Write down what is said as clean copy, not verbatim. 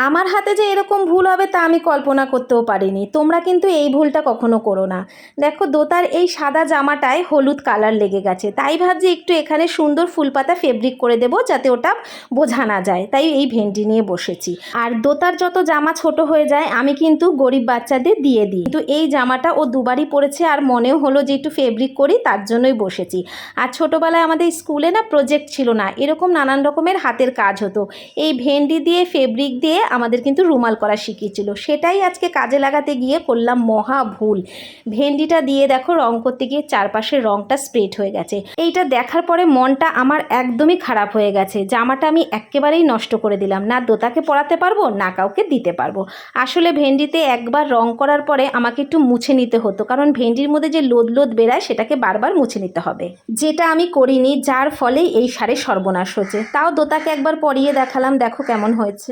আমার হাতে যে এরকম ভুল হবে তা আমি কল্পনা করতেও পারিনি। তোমরা কিন্তু এই ভুলটা কখনো করো না। দেখো দোতার এই সাদা জামাটায় হলুদ কালার লেগে গেছে, তাই ভাবছি একটু এখানে সুন্দর ফুলপাতা ফেব্রিক করে দেবো যাতে ওটা বোঝা না যায়, তাই এই ভেন্ডি নিয়ে বসেছি। আর দোতার যত জামা ছোট হয়ে যায় আমি কিন্তু গরিব বাচ্চাদের দিয়ে দিই, কিন্তু এই জামাটা ও দুবারই পরেছে আর মনেও হলো যে একটু ফেব্রিক করি, তার জন্যই বসেছি। আর ছোটোবেলায় আমাদের স্কুলে না প্রজেক্ট ছিল না, এরকম নানান রকমের হাতের কাজ হতো। এই ভেন্ডি দিয়ে ফেব্রিক দিয়ে আমাদের কিন্তু রুমাল করা শিখিয়েছিল, সেটাই আজকে কাজে লাগাতে গিয়ে করলাম মহা ভুল। ভেন্ডিটা দিয়ে দেখো রং করতে গিয়ে চারপাশের রংটা স্প্রেড হয়ে গেছে। এইটা দেখার পরে মনটা আমার একদমই খারাপ হয়ে গেছে। জামাটা আমি একেবারেই নষ্ট করে দিলাম, না দোতাকে পরাতে পারবো না কাউকে দিতে পারবো। আসলে ভেন্ডিতে একবার রং করার পরে আমাকে একটু মুছে নিতে হতো, কারণ ভেন্ডির মধ্যে যে লোদ লোদ বেরায় সেটাকে বারবার মুছে নিতে হবে, যেটা আমি করিনি, যার ফলেই এই সারে সর্বনাশ হয়েছে। তাও দোতাকে একবার পরিয়ে দেখালাম, দেখো কেমন হয়েছে।